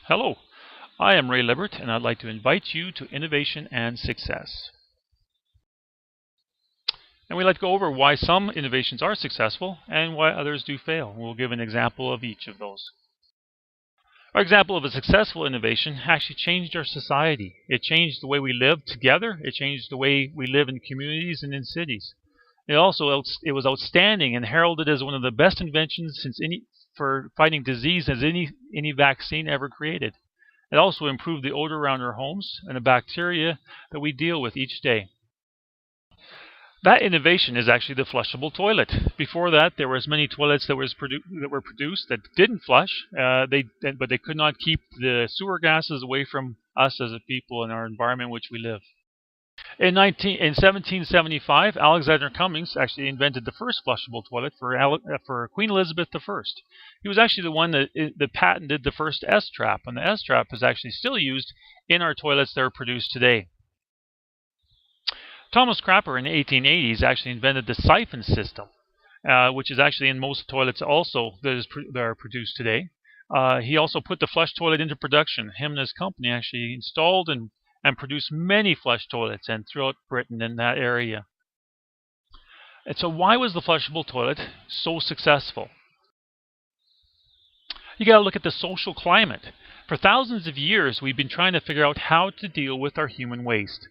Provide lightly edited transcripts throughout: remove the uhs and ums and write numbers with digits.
Hello, I am Ray Libbert, and I'd like to invite you to Innovation and Success. And we'd like to go over why some innovations are successful and why others do fail. We'll give an example of each of those. Our example of a successful innovation actually changed our society. It changed the way we live together. It changed the way we live in communities and in cities. It was outstanding and heralded as one of the best inventions for fighting disease as any vaccine ever created. It also improved the odor around our homes and the bacteria that we deal with each day. That innovation is actually the flushable toilet. Before that, there were as many toilets that were produced that didn't flush, but they could not keep the sewer gases away from us as a people in our environment in which we live. In 1775, Alexander Cummings actually invented the first flushable toilet for Queen Elizabeth I. He was actually the one that patented the first S-trap, and the S-trap is actually still used in our toilets that are produced today. Thomas Crapper in the 1880s actually invented the siphon system, which is actually in most toilets also that are produced today. He also put the flush toilet into production. Him and his company actually installed and produced many flush toilets and throughout Britain in that area. And so why was the flushable toilet so successful? You got to look at the social climate. For thousands of years, we've been trying to figure out how to deal with our human waste.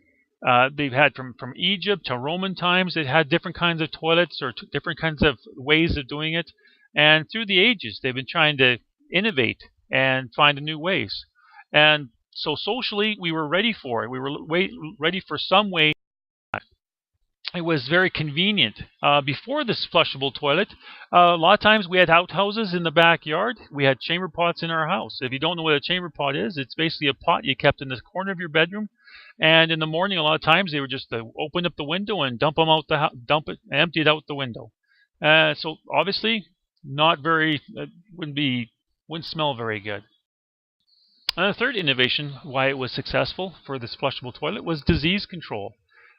They've had from Egypt to Roman times, they've had different kinds of toilets or different kinds of ways of doing it. And through the ages, they've been trying to innovate and find new ways. And so socially, we were ready for it. We were ready for some way. It was very convenient. Before this flushable toilet, a lot of times we had outhouses in the backyard. We had chamber pots in our house. If you don't know what a chamber pot is, it's basically a pot you kept in the corner of your bedroom. And in the morning, a lot of times they were just open up the window and dump it, empty it out the window. So obviously, wouldn't smell very good. And the third innovation, why it was successful for this flushable toilet, was disease control.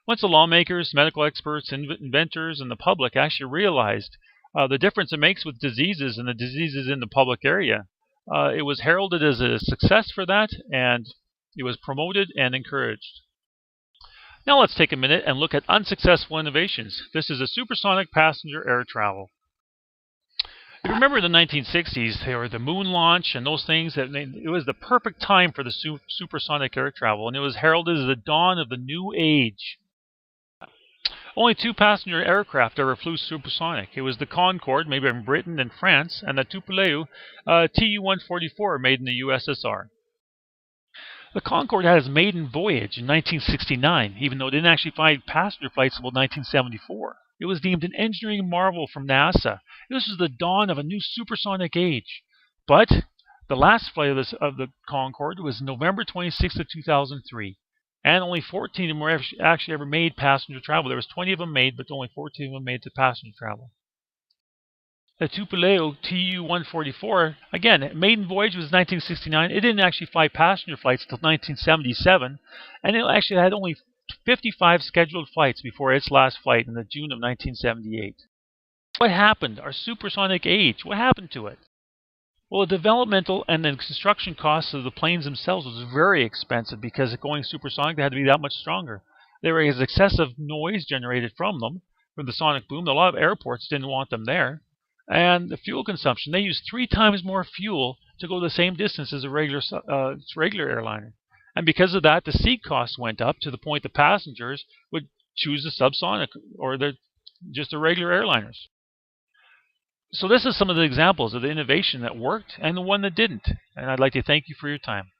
Once the lawmakers, medical experts, inventors, and the public actually realized the difference it makes with diseases and the diseases in the public area, it was heralded as a success for that, and it was promoted and encouraged. Now let's take a minute and look at unsuccessful innovations. This is a supersonic passenger air travel. If you remember the 1960s, there were the moon launch and those things. It was the perfect time for the supersonic air travel, and it was heralded as the dawn of the new age. Only two passenger aircraft ever flew supersonic. It was the Concorde, made in Britain and France, and the Tupolev Tu-144, made in the USSR. The Concorde had its maiden voyage in 1969, even though it didn't actually fly passenger flights until 1974. It was deemed an engineering marvel from NASA. This was the dawn of a new supersonic age. But the last flight of the Concorde was November 26th of 2003. And only 14 of them were actually ever made passenger travel. There was 20 of them made, but only 14 of them made to passenger travel. The Tupolev Tu-144, again, maiden voyage was 1969. It didn't actually fly passenger flights until 1977. And it actually had only 55 scheduled flights before its last flight in the June of 1978. What happened? Our supersonic age, what happened to it? Well, the developmental and the construction costs of the planes themselves was very expensive because going supersonic, they had to be that much stronger. There was excessive noise generated from them, from the sonic boom. A lot of airports didn't want them there. And the fuel consumption, they used 3 times more fuel to go the same distance as a regular airliner. And because of that, the seat costs went up to the point the passengers would choose the subsonic or just the regular airliners. So this is some of the examples of the innovation that worked and the one that didn't. And I'd like to thank you for your time.